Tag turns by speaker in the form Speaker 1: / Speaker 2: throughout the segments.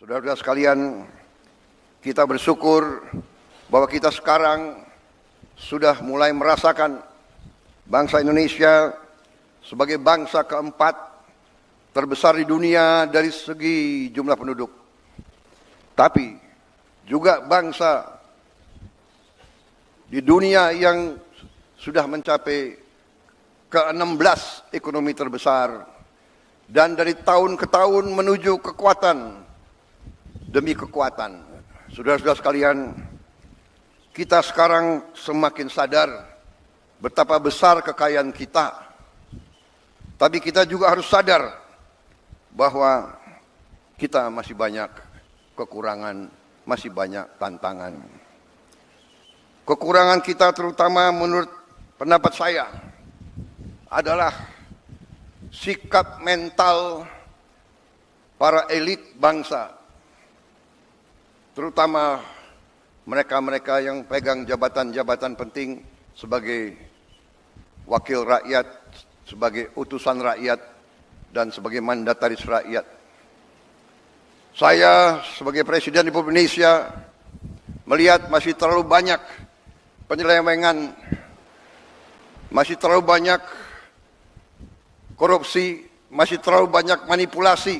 Speaker 1: Saudara-saudara sekalian, kita bersyukur bahwa kita sekarang sudah mulai merasakan bangsa Indonesia sebagai bangsa keempat terbesar di dunia dari segi jumlah penduduk. Tapi juga bangsa di dunia yang sudah mencapai ke-16 ekonomi terbesar, dan dari tahun ke tahun menuju kekuatan demi kekuatan. Saudara-saudara sekalian, kita sekarang semakin sadar betapa besar kekayaan kita. Tapi kita juga harus sadar bahwa kita masih banyak kekurangan, masih banyak tantangan. Kekurangan kita terutama menurut pendapat saya adalah sikap mental para elit bangsa, terutama mereka-mereka yang pegang jabatan-jabatan penting sebagai wakil rakyat, sebagai utusan rakyat, dan sebagai mandataris rakyat. Saya sebagai Presiden Republik Indonesia melihat masih terlalu banyak penyelewengan, masih terlalu banyak korupsi, masih terlalu banyak manipulasi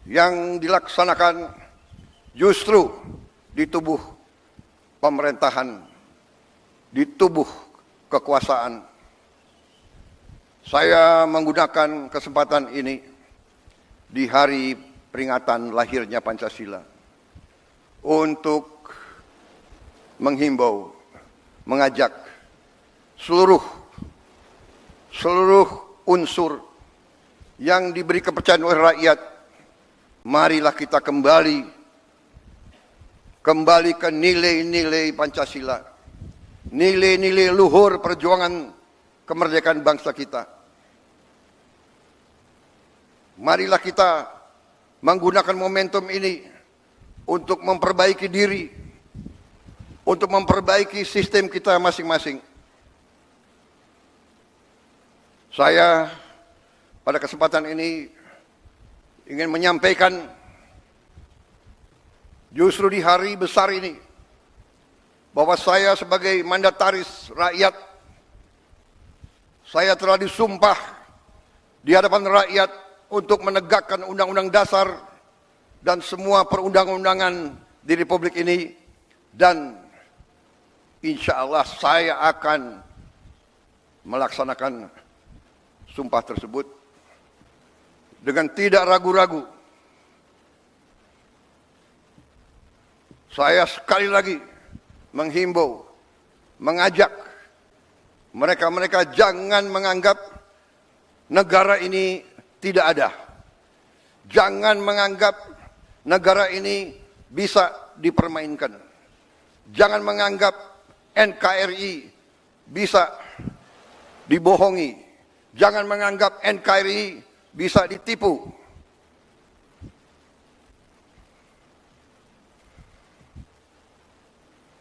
Speaker 1: yang dilaksanakan justru di tubuh pemerintahan, di tubuh kekuasaan. Saya menggunakan kesempatan ini di hari peringatan lahirnya Pancasila untuk menghimbau, mengajak seluruh unsur yang diberi kepercayaan oleh rakyat, marilah kita kembali ke nilai-nilai Pancasila, nilai-nilai luhur perjuangan kemerdekaan bangsa kita. Marilah kita menggunakan momentum ini untuk memperbaiki diri, untuk memperbaiki sistem kita masing-masing. Saya pada kesempatan ini ingin menyampaikan, justru di hari besar ini, bahwa saya sebagai mandataris rakyat, saya telah disumpah di hadapan rakyat untuk menegakkan Undang-Undang Dasar dan semua perundang-undangan di Republik ini, dan insya Allah saya akan melaksanakan sumpah tersebut dengan tidak ragu-ragu. Saya sekali lagi menghimbau, mengajak mereka-mereka jangan menganggap negara ini tidak ada. Jangan menganggap negara ini bisa dipermainkan. Jangan menganggap NKRI bisa dibohongi. Jangan menganggap NKRI bisa ditipu.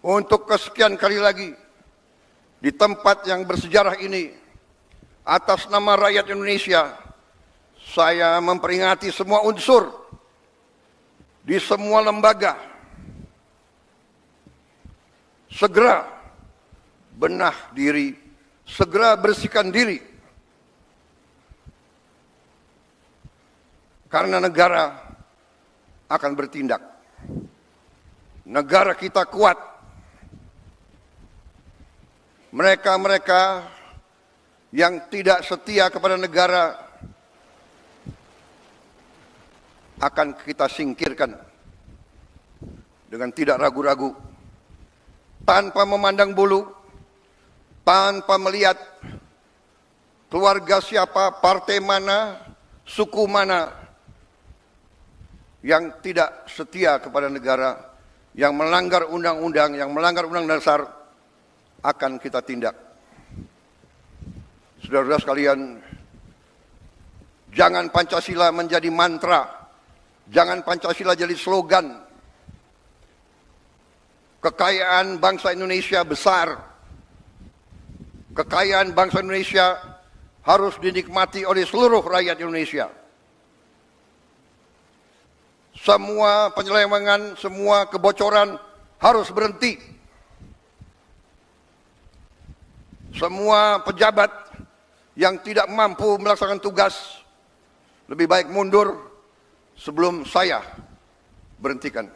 Speaker 1: Untuk kesekian kali lagi, di tempat yang bersejarah ini, atas nama rakyat Indonesia, saya memperingati semua unsur di semua lembaga, segera benah diri, segera bersihkan diri, karena negara akan bertindak. Negara kita kuat. Mereka-mereka yang tidak setia kepada negara akan kita singkirkan dengan tidak ragu-ragu, tanpa memandang bulu, tanpa melihat keluarga siapa, partai mana, suku mana yang tidak setia kepada negara, yang melanggar undang-undang, yang melanggar undang-undang dasar, akan kita tindak. Saudara-saudara sekalian, jangan Pancasila menjadi mantra, jangan Pancasila jadi slogan. Kekayaan bangsa Indonesia besar. Kekayaan bangsa Indonesia harus dinikmati oleh seluruh rakyat Indonesia. semua penyelewengan, semua kebocoran harus berhenti. Semua pejabat yang tidak mampu melaksanakan tugas lebih baik mundur sebelum saya berhentikan.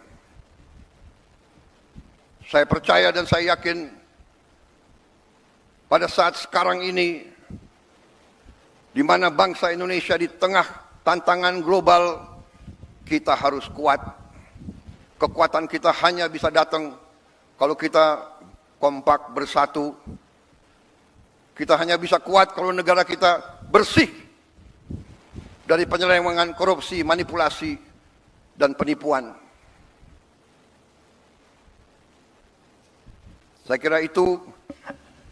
Speaker 1: Saya percaya dan saya yakin pada saat sekarang ini, di mana bangsa Indonesia di tengah tantangan global, kita harus kuat. Kekuatan kita hanya bisa datang kalau kita kompak bersatu. Kita hanya bisa kuat kalau negara kita bersih dari penyelewengan, korupsi, manipulasi, dan penipuan. Saya kira itu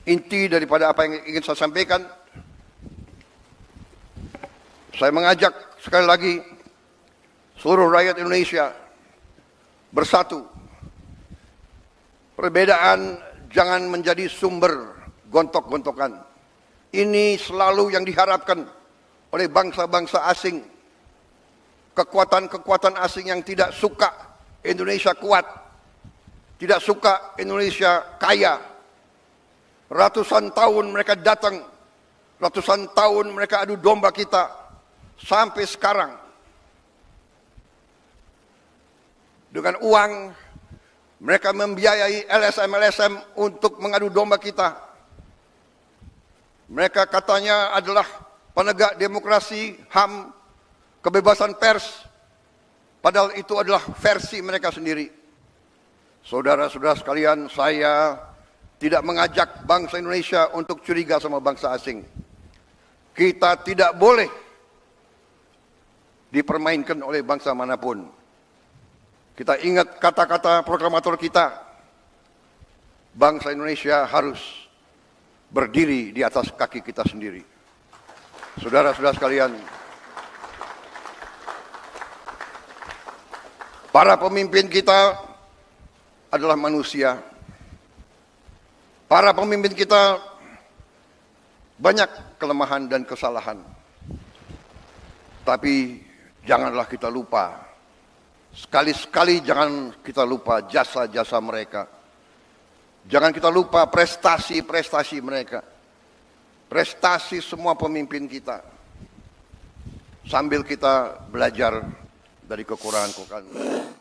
Speaker 1: inti daripada apa yang ingin saya sampaikan. Saya mengajak sekali lagi seluruh rakyat Indonesia bersatu. Perbedaan jangan menjadi sumber gontok-gontokan. Ini selalu yang diharapkan oleh bangsa-bangsa asing. Kekuatan-kekuatan asing yang tidak suka Indonesia kuat, tidak suka Indonesia kaya. Ratusan tahun mereka datang, ratusan tahun mereka adu domba kita, sampai sekarang. Dengan uang, mereka membiayai LSM-LSM untuk mengadu domba kita. Mereka katanya adalah penegak demokrasi, HAM, kebebasan pers, padahal itu adalah versi mereka sendiri. Saudara-saudara sekalian, saya tidak mengajak bangsa Indonesia untuk curiga sama bangsa asing. Kita tidak boleh dipermainkan oleh bangsa manapun. Kita ingat kata-kata proklamator kita, bangsa Indonesia harus berdiri di atas kaki kita sendiri. Saudara-saudara sekalian, para pemimpin kita adalah manusia. Para pemimpin kita banyak kelemahan dan kesalahan. Tapi janganlah kita lupa, sekali-sekali jangan kita lupa jasa-jasa mereka. Jangan kita lupa prestasi-prestasi mereka. Prestasi semua pemimpin kita. Sambil kita belajar dari kekurangan-kekurangan.